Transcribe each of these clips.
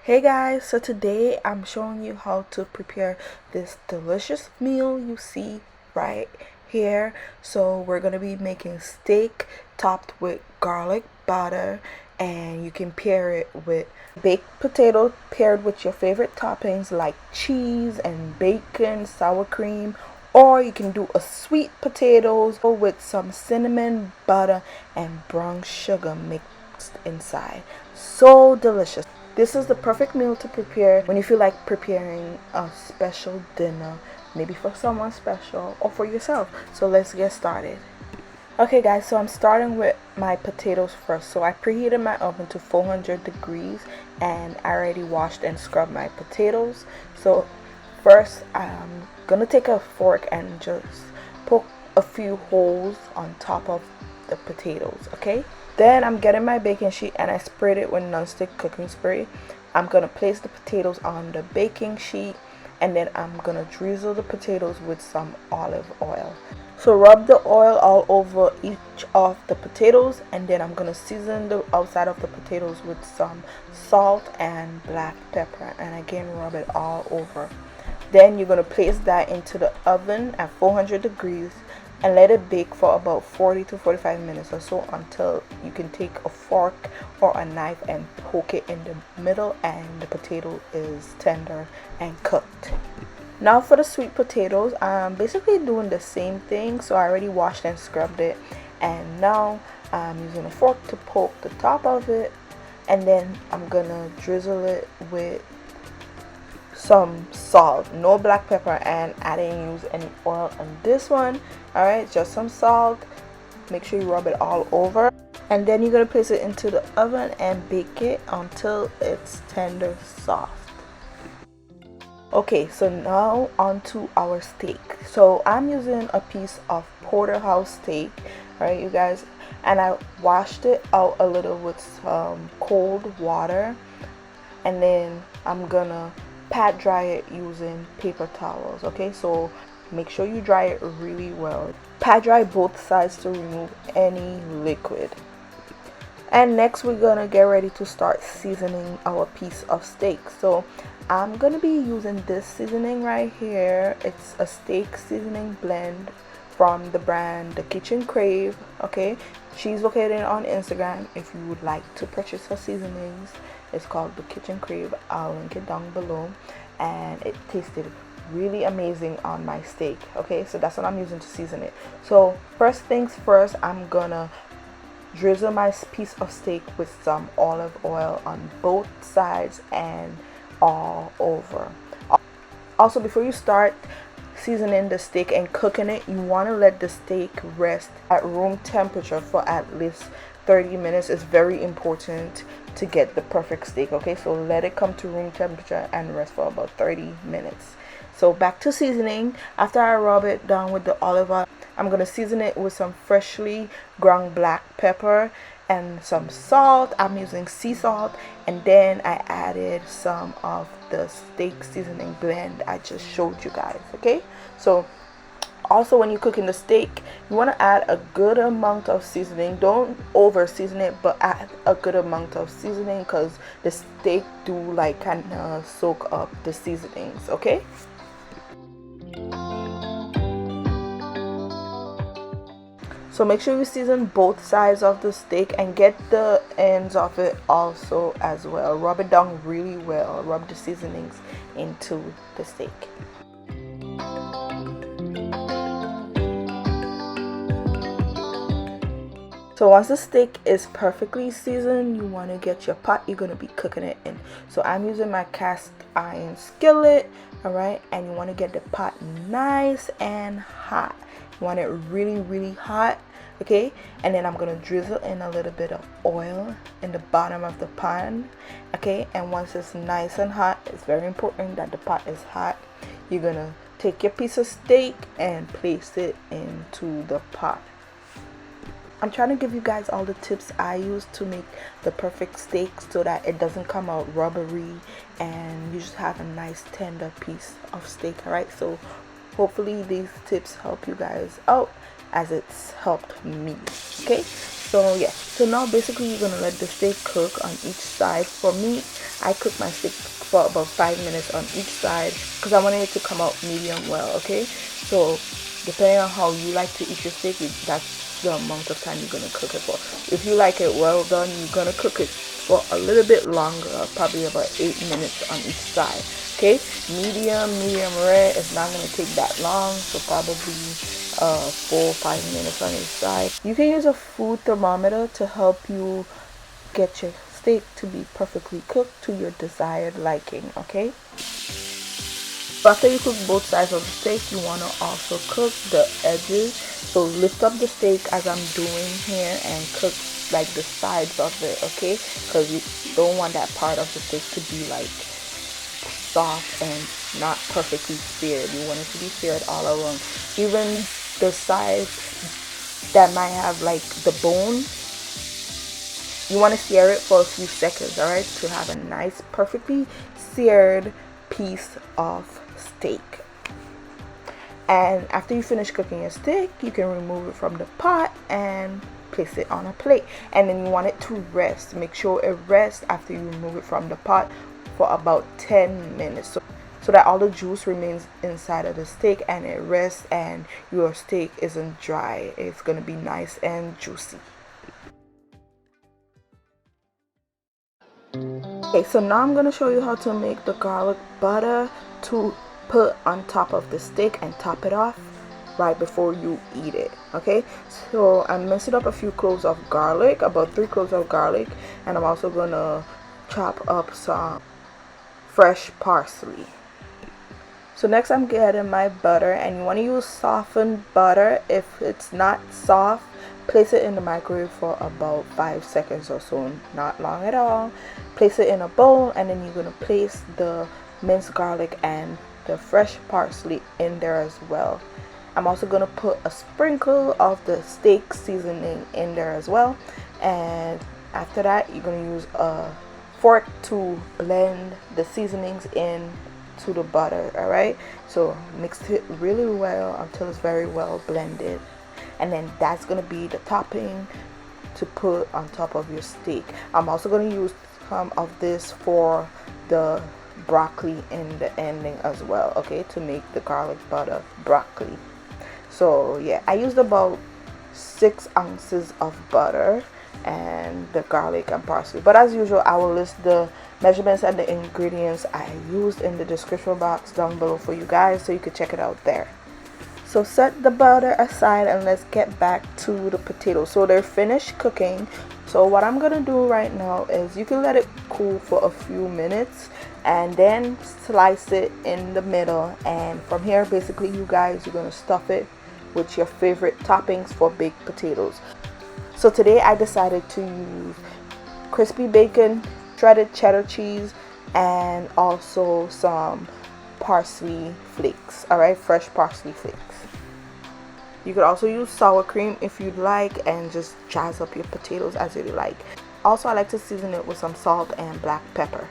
Hey guys, so today I'm showing you how to prepare this delicious meal you see right here. So we're gonna be making steak topped with garlic butter, and you can pair it with baked potato paired with your favorite toppings like cheese and bacon, sour cream, or you can do a sweet potatoes with some cinnamon butter and brown sugar mixed inside. So delicious. This is the perfect meal to prepare when you feel like preparing a special dinner, maybe for someone special or for yourself. So let's get started. Okay guys, so I'm starting with my potatoes first. So I preheated my oven to 400 degrees and I already washed and scrubbed my potatoes. So first I'm gonna take a fork and just poke a few holes on top of the potatoes, okay? Then I'm getting my baking sheet and I sprayed it with nonstick cooking spray. I'm gonna place the potatoes on the baking sheet and then I'm gonna drizzle the potatoes with some olive oil. So rub the oil all over each of the potatoes, and then I'm gonna season the outside of the potatoes with some salt and black pepper, and again rub it all over. Then you're gonna place that into the oven at 400 degrees and let it bake for about 40 to 45 minutes or so, until you can take a fork or a knife and poke it in the middle and the potato is tender and cooked. Now for the sweet potatoes, I'm basically doing the same thing. So I already washed and scrubbed it, and now I'm using a fork to poke the top of it, and then I'm gonna drizzle it with some salt, no black pepper, and I didn't use any oil on this one. Alright, just some salt. Make sure you rub it all over, and then you're gonna place it into the oven and bake it until it's tender soft. Okay, so now on to our steak. So I'm using a piece of Porterhouse steak, right, you guys, and I washed it out a little with some cold water, and then I'm gonna pat dry it using paper towels. Okay, so make sure you dry it really well. Pat dry both sides to remove any liquid. And next we're gonna get ready to start seasoning our piece of steak. So I'm gonna be using this seasoning right here. It's a steak seasoning blend from the brand The Kitchen Crave. Okay, she's located on Instagram if you would like to purchase her seasonings. It's called The Kitchen Crave. I'll link it down below, and it tasted really amazing on my steak. Okay, so that's what I'm using to season it. So first things first, I'm gonna drizzle my piece of steak with some olive oil on both sides and all over. Also, before you start seasoning the steak and cooking it, you want to let the steak rest at room temperature for at least 30 minutes. It's very important to get the perfect steak. Okay, so let it come to room temperature and rest for about 30 minutes. So back to seasoning. After I rub it down with the olive oil, I'm going to season it with some freshly ground black pepper and some salt. I'm using sea salt, and then I added some of the steak seasoning blend I just showed you guys. Okay, so also when you're cooking the steak, you want to add a good amount of seasoning. Don't over season it, but add a good amount of seasoning, because the steak do like kind of soak up the seasonings. Okay, so make sure you season both sides of the steak and get the ends of it also as well. Rub it down really well. Rub the seasonings into the steak. So once the steak is perfectly seasoned, you want to get your pot you're going to be cooking it in. So I'm using my cast iron skillet, alright, and you want to get the pot nice and hot. You want it really hot. Okay, and then I'm gonna drizzle in a little bit of oil in the bottom of the pan. Okay, and once it's nice and hot, it's very important that the pot is hot. You're gonna take your piece of steak and place it into the pot. I'm trying to give you guys all the tips I use to make the perfect steak so that it doesn't come out rubbery and you just have a nice tender piece of steak. Alright, so hopefully these tips help you guys out, as it's helped me. Okay, so yeah, so now basically you're gonna let the steak cook on each side. For me, I cook my steak for about 5 minutes on each side because I wanted it to come out medium well. Okay, so depending on how you like to eat your steak, that's the amount of time you're gonna cook it for. If you like it well done, you're gonna cook it for a little bit longer, probably about 8 minutes on each side. Okay, medium rare is not gonna take that long, so probably 4 or 5 minutes on each side. You can use a food thermometer to help you get your steak to be perfectly cooked to your desired liking. Okay, so after you cook both sides of the steak, you want to also cook the edges. So lift up the steak as I'm doing here and cook like the sides of it, okay? Because you don't want that part of the steak to be like soft and not perfectly seared. You want it to be seared all around. Even the sides that might have like the bone, you want to sear it for a few seconds, all right, to have a nice perfectly seared piece of steak. And after you finish cooking your steak, you can remove it from the pot and place it on a plate. And then you want it to rest. Make sure it rests after you remove it from the pot for about 10 minutes, so that all the juice remains inside of the steak and it rests and your steak isn't dry. It's gonna be nice and juicy. Okay, so now I'm gonna show you how to make the garlic butter to put on top of the steak and top it off right before you eat it. Okay, so I'm mixing up a few cloves of garlic, about 3 cloves of garlic, and I'm also gonna chop up some fresh parsley. So next I'm getting my butter, and you want to use softened butter. If it's not soft, place it in the microwave for about 5 seconds or so, not long at all. Place it in a bowl, and then you're gonna place the minced garlic and the fresh parsley in there as well. I'm also gonna put a sprinkle of the steak seasoning in there as well, and after that you're gonna use a fork to blend the seasonings in to the butter. All right, so mix it really well until it's very well blended, and then that's gonna be the topping to put on top of your steak. I'm also gonna use some of this for the broccoli in the ending as well, okay, to make the garlic butter broccoli. So yeah, I used about 6 ounces of butter and the garlic and parsley, but as usual I will list the measurements and the ingredients I used in the description box down below for you guys, so you can check it out there. So set the butter aside and let's get back to the potatoes. So they're finished cooking. So what I'm gonna do right now is, you can let it cool for a few minutes and then slice it in the middle, and from here basically you guys, you're gonna stuff it with your favorite toppings for baked potatoes. So today I decided to use crispy bacon, shredded cheddar cheese, and also some parsley flakes. All right, fresh parsley flakes. You could also use sour cream if you'd like, and just jazz up your potatoes as you like. Also, I like to season it with some salt and black pepper.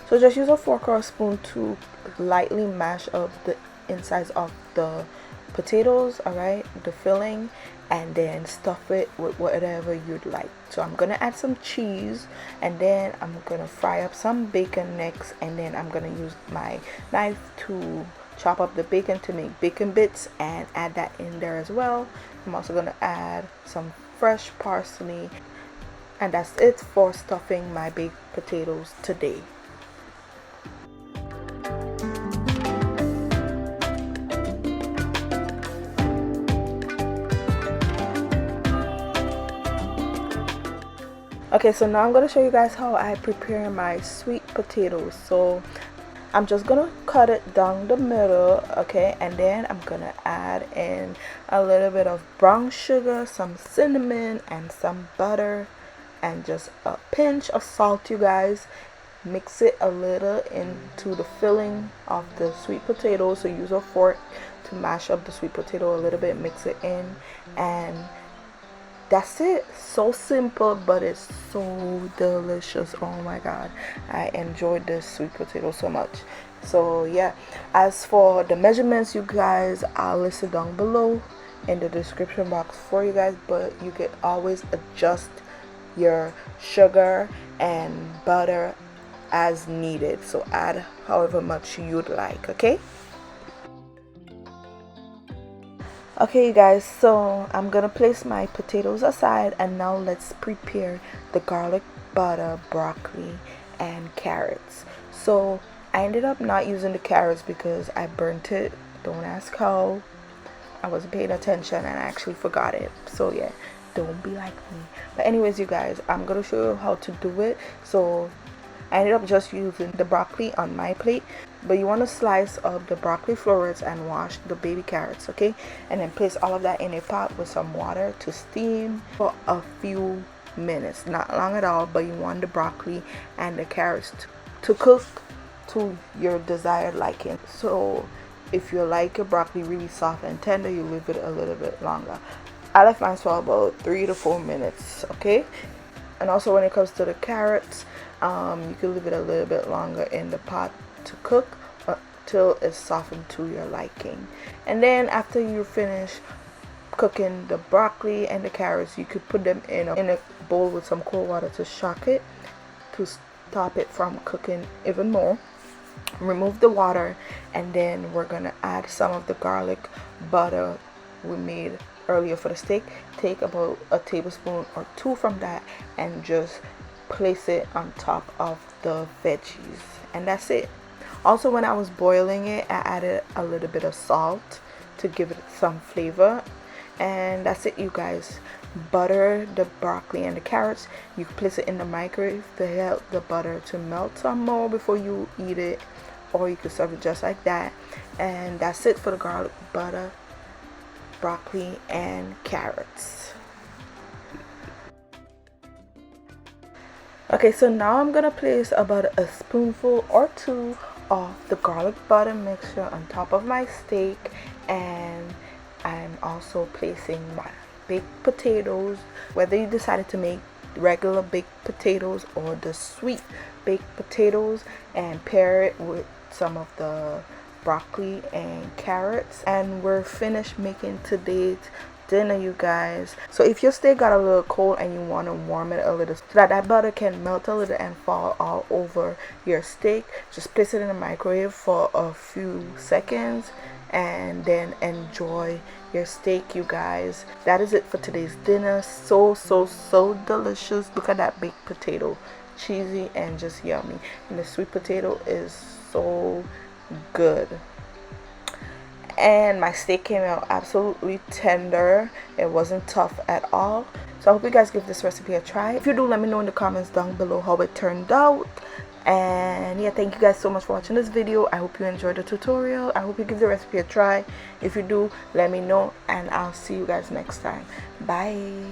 So just use a fork or a spoon to lightly mash up the insides of the potatoes, all right, the filling, and then stuff it with whatever you'd like. So I'm gonna add some cheese, and then I'm gonna fry up some bacon next, and then I'm gonna use my knife to chop up the bacon to make bacon bits and add that in there as well. I'm also gonna add some fresh parsley, and that's it for stuffing my baked potatoes today. Okay, so now I'm going to show you guys how I prepare my sweet potatoes. So I'm just going to cut it down the middle, okay, and then I'm going to add in a little bit of brown sugar, some cinnamon, and some butter, and just a pinch of salt, you guys. Mix it a little into the filling of the sweet potato. So use a fork to mash up the sweet potato a little bit, mix it in, and that's it. So simple, but it's so delicious. Oh my god, I enjoyed this sweet potato so much. So yeah, as for the measurements, you guys, I'll list it down below in the description box for you guys, but you can always adjust your sugar and butter as needed, so add however much you'd like. Okay, you guys, so I'm gonna place my potatoes aside, and now let's prepare the garlic butter, broccoli, and carrots. So I ended up not using the carrots because I burnt it. Don't ask how. I wasn't paying attention and I actually forgot it. So yeah, don't be like me. But anyways, you guys, I'm gonna show you how to do it. So I ended up just using the broccoli on my plate, but you want to slice up the broccoli florets and wash the baby carrots, okay? And then place all of that in a pot with some water to steam for a few minutes, not long at all, but you want the broccoli and the carrots to cook to your desired liking. So if you like your broccoli really soft and tender, you leave it a little bit longer. I left mine for about 3 to 4 minutes, okay? And also when it comes to the carrots, you can leave it a little bit longer in the pot to cook till it's softened to your liking. And then after you finish cooking the broccoli and the carrots, you could put them in a bowl with some cold water to shock it, to stop it from cooking even more. Remove the water, and then we're gonna add some of the garlic butter we made earlier for the steak. Take about a tablespoon or 2 from that and just place it on top of the veggies, and that's it. Also, when I was boiling it, I added a little bit of salt to give it some flavor, and that's it, you guys. Butter the broccoli and the carrots. You can place it in the microwave to help the butter to melt some more before you eat it, or you can serve it just like that. And that's it for the garlic butter, broccoli, and carrots. Okay, so now I'm gonna place about a spoonful or 2 of the garlic butter mixture on top of my steak, and I'm also placing my baked potatoes. Whether you decided to make regular baked potatoes or the sweet baked potatoes, and pair it with some of the broccoli and carrots, and we're finished making today's dinner, you guys. So if your steak got a little cold and you want to warm it a little so that butter can melt a little and fall all over your steak, just place it in the microwave for a few seconds and then enjoy your steak, you guys. That is it for today's dinner. So delicious. Look at that baked potato, cheesy and just yummy, and the sweet potato is so good. And my steak came out absolutely tender. It wasn't tough at all. So I hope you guys give this recipe a try. If you do, let me know in the comments down below how it turned out. And yeah, thank you guys so much for watching this video. I hope you enjoyed the tutorial. I hope you give the recipe a try. If you do, let me know, and I'll see you guys next time. Bye.